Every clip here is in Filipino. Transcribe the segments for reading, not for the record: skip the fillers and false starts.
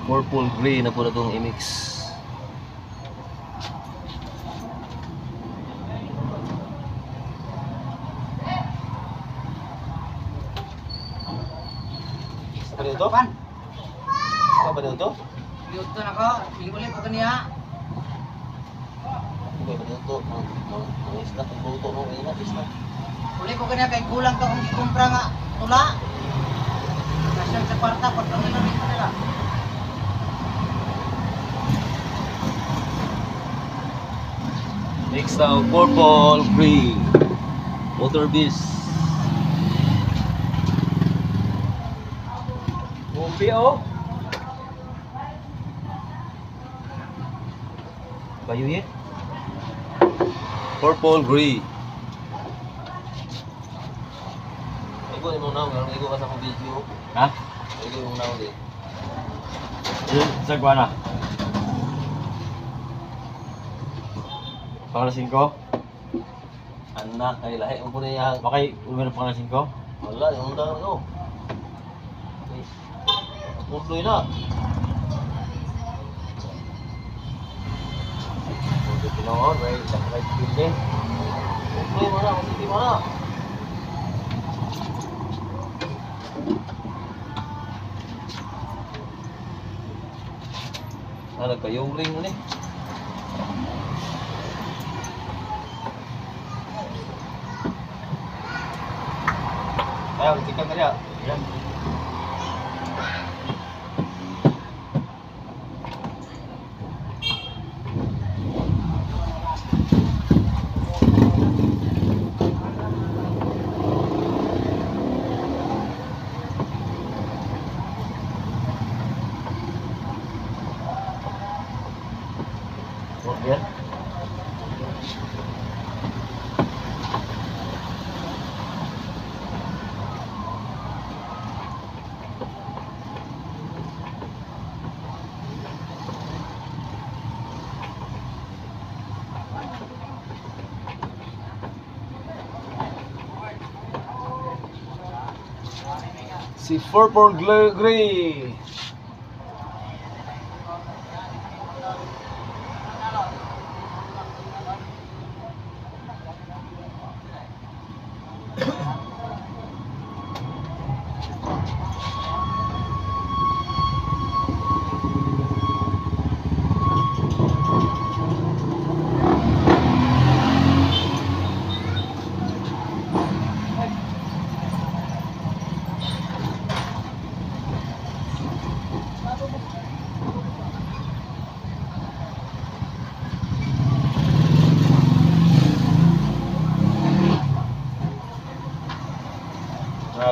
Purple gray na po na itong i-mix. Apa dia tu? Pan. Apa dia tu? Diuto na ko. Ulit ko niya. Apa dia tu? Isla, buto mo ina isla. Ulit ko kanya kay kulang ka kung ikumpra nga tula. Kasyan sa kwarta pag kami na rin nila. Mix na purple gray. Water beast. Kopi oh. Bayu ye. Purple gray. Igo ni mo na, ngayon igo ka sa akong video. Ha? Igo yung na ulit. Sa guana. Pangalan ko? Anak, ay lahi mo po niya. Bakay, ulo na pangalan ko? Wala, yung unang ano. Puloy na. Ito pinoon, may sakay pili. Puloy mo na, masiti mo na. Nagkayong ring mo ni. Ayo, tikan kali ya. Yan. Yan. Si Purple Gray.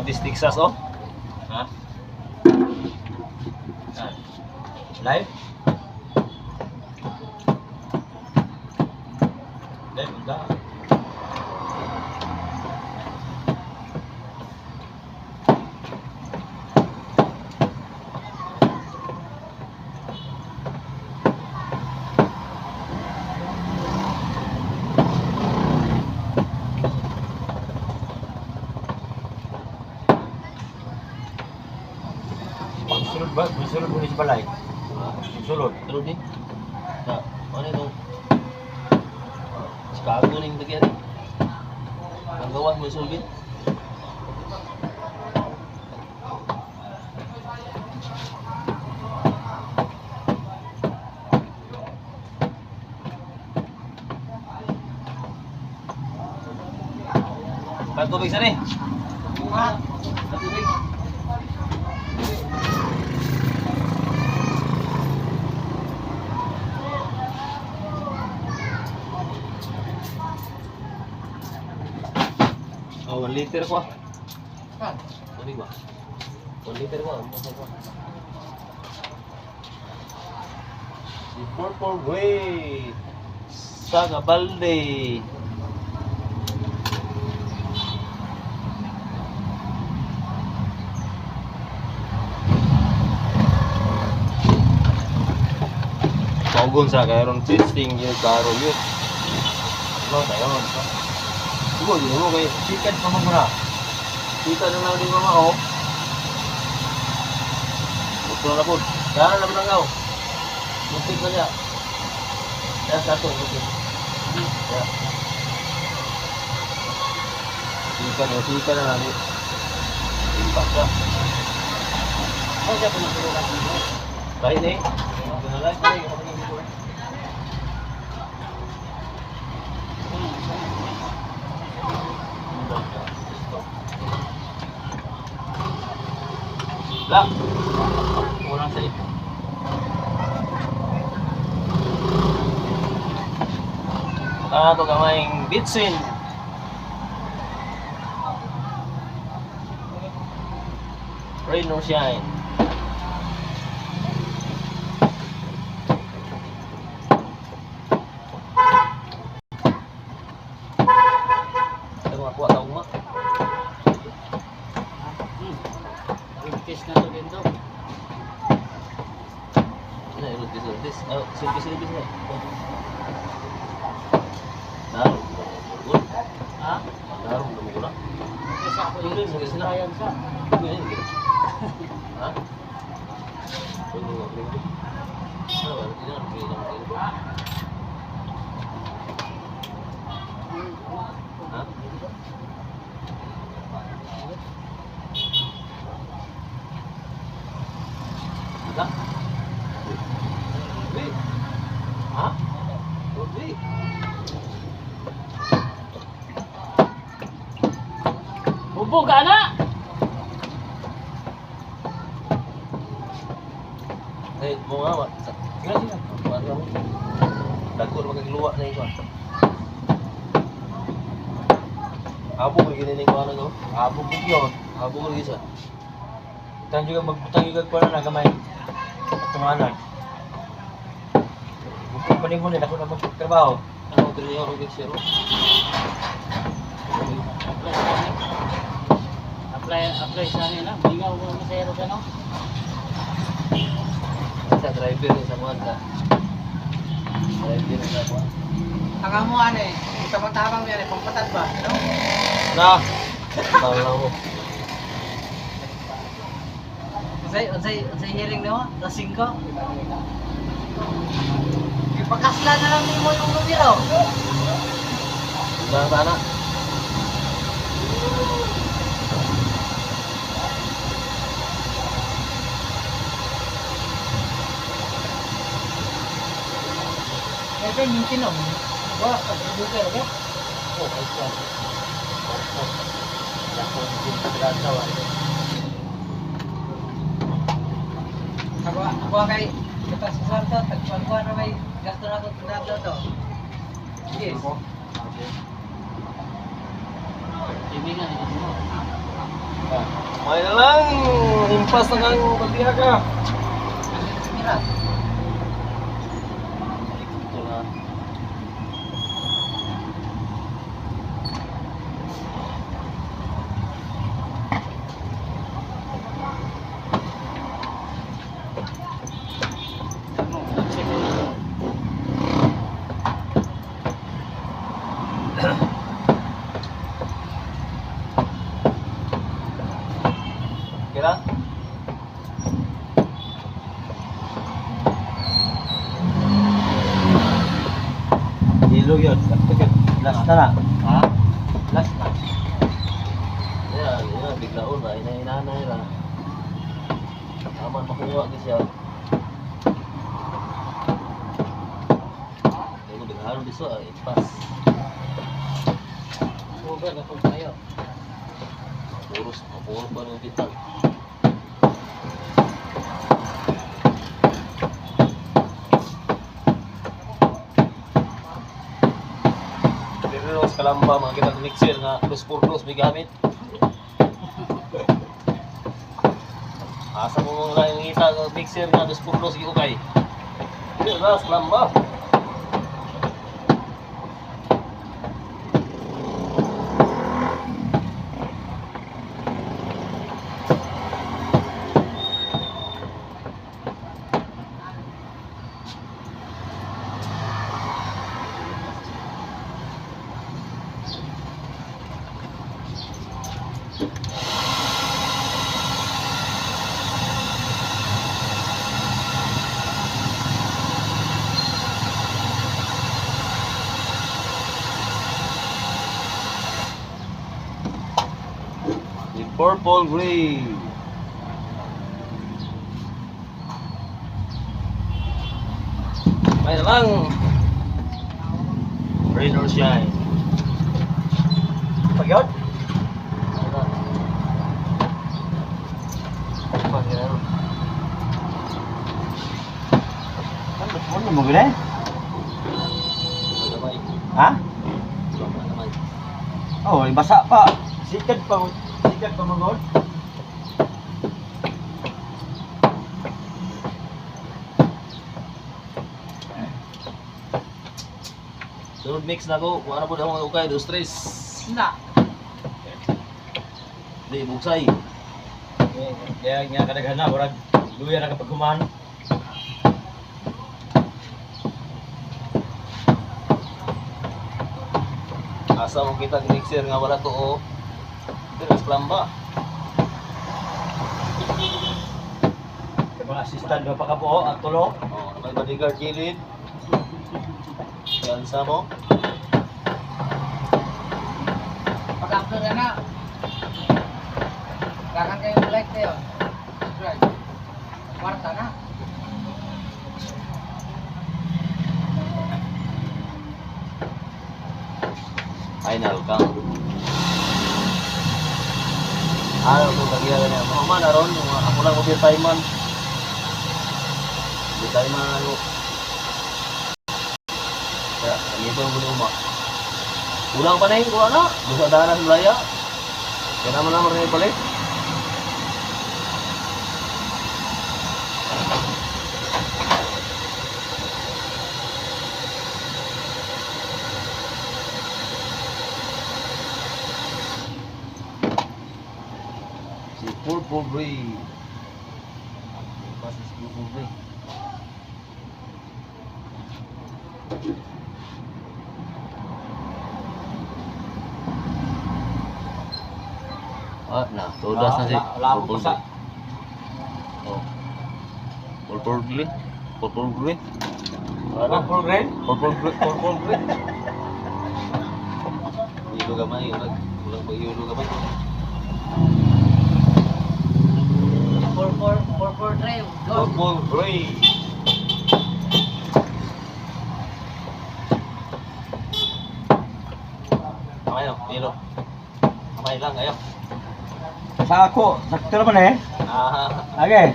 This Texas oh. Ha? Live? Live enggak? Sulod ba? Sulod mo ni sa balay? Sulod. Terus ni. Nah, mana itu? Chicago ning lagi ni. Ang gawan mo sulbin. Tubig sa ni. Ha? Tubig. Oh, 1 liter ko. Kan. Tubig ba? 1 liter ba? Si Purple Gray. Saga Balde. Paugon sa kayron testing yung karo yun. Ano tayo? Siguro yun mo kay chicken pa muna. Kita na lang din mama oh. Ito na po. Jangan lang langaw. Bukit na niya. Ya, satu bukit. Ya. Sikat na natin. Impak lah. Ano siya pinagulukan mo? Kahit eh. Pinalay ko yung kapatid ko. Lah. Kurang sih. Ito kamay bitsin. Rain or shine. Ito mga kuha tao mo. Rintis na to din to. Ini lutis. Oh, silpis na. Darum. Ha? Darum lumula. Kasi ako Hindi, yung sige sila. sayang sa. Ini gitu. Hah? Tunggu. Ano ba? Hindi na pinili. Hah? Ada? Ruby? Hah? Ruby? Bubog ka na! Eh, mau apa? Sini. Baru kamu. Dakur pakai keluar nih kau. Abu begini nih kau anak kau. Abu bugyon. Abu lagi sa. Butang juga magbutang juga ko na gamay. Tumanan. Bukod pa mo ako na magtrabaho. Ano diri yung rubik zero? Apply sa nila. Bingaw ko na sa ero ka no? Sa driver ni sa mga. Driver ni sa mga. Ang amo ano eh. Tamang-tamang yan eh. Pampatad ba? No? Nah. Tahu lah mo. Unsay hearing nimo? Lasing ko? Ipakasla na lang nimo yung numero. Bang sana. Ito yung kinom. Wah, pag-buka ka. Oh, aisyah. Aku mungkin terasa lah. Ako kay kita sa Santo, tagpagkuhan na may gasto na ako tinadlo to. Yes. Timingan ito mo. Main lang, impas na kang pagbiyaga. Mira. Ito na. Kira? Ilog yun. Last na na. Ha? Last na. Yan, biglaon na, inahinanay na. Aman makuha ka siya. Ito biglaon diso, ipas. Over na po tayo. Purus ba ng bitang? Pero sa kalamba, mga kitang mixer na 2x2 may gamit. Asa mo mga yung ngita ng mixer na 2x2 sige ukay. Yun na, sa kalamba. Purple gray. May naman. Rain or shine. Pagyod? Ano mo gila? Magamay. Ha? Magamay. Oh, basa pa. Sikat pa. Sikat pa magod. Sunod mix na ko. Kung ano po na mga ukay, dos tres. Na. Di, buksay. Kaya nga kadaghan na, warag luya na kapag kumahan. Asa mo kita mixer nga wala to o. Pero plamba. Kaya mga assistant ba pa ka po, at tulo. Oh, may bodyguard gilid. Yan sa mo. Pag-after na. Kailangan kayo like kayo. Subscribe. Kwarta na. Final count. Ano kung kagiyala niya? Mga man aron, ako lang overtime man. Overtime man ano. Kaya, ganito ang muli uma. Kulang pa na yun, kulang na. Busa dahanan sa Malaya. Kaya naman rin balik. Si Purple Gray. Pas si Purple Gray. Ah, nah, todas na si Wala akong Purple pusa. Gray. Oh. Purple Gray. Purple Gray. Wala full grain. Purple Gray. Purple Gray. Ilo gamay, kulang pa ilo gamay. For drive. Go. Purple Gray. Kamay no, ilo. Kamay lang, ayo. Sa ako, sakto naman eh. Ah, Okay.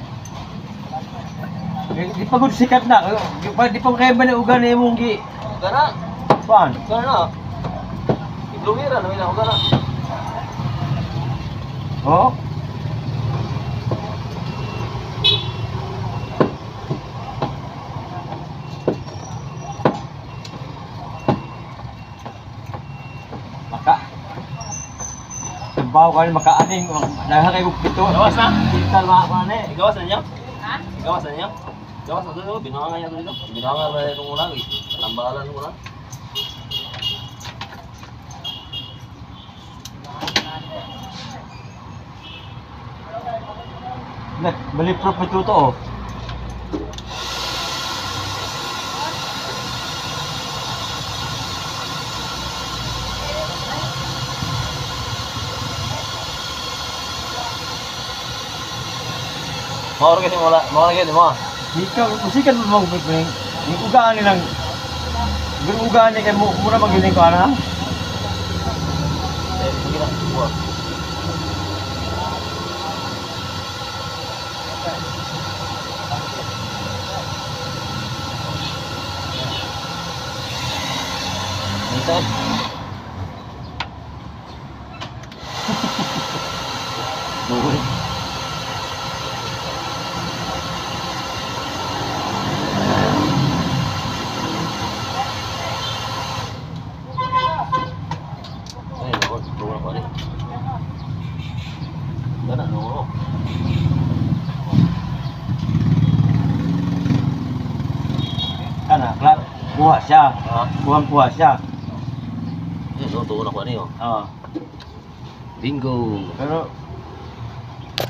Di pa gud sikat na. Di pa kaya ba na ugan na imong gi. gana. Pan. Gana. Iblumira na mina gana. Oh. Maka. Trabaho ka rin makaaning. Dahil kayo pito. Gawas na? Kita mga ni. Igawas na niya? Ha? Igawas na niya? Gawas na dito, binangan niya dito. Binangan na itong ulang eh. Tambalan mo lang. Nak, beli prop itu to. Oh. Mau lagi sih, mau lagi nih, mau. Ikaw, musikan mo mga piping. Yung ugaan nilang, yung ugaan niya kay mura magiling ko, ano? Eh, begini lah, buat. Bisa. Nuhun. Eh, nuhun, nuhun apa nih? Gana, nuhun. Kana, klar, puas siya. Ah, Puas siya. eh, nuhun, tuhun apa nih, oh. Oh. Bingo. Pero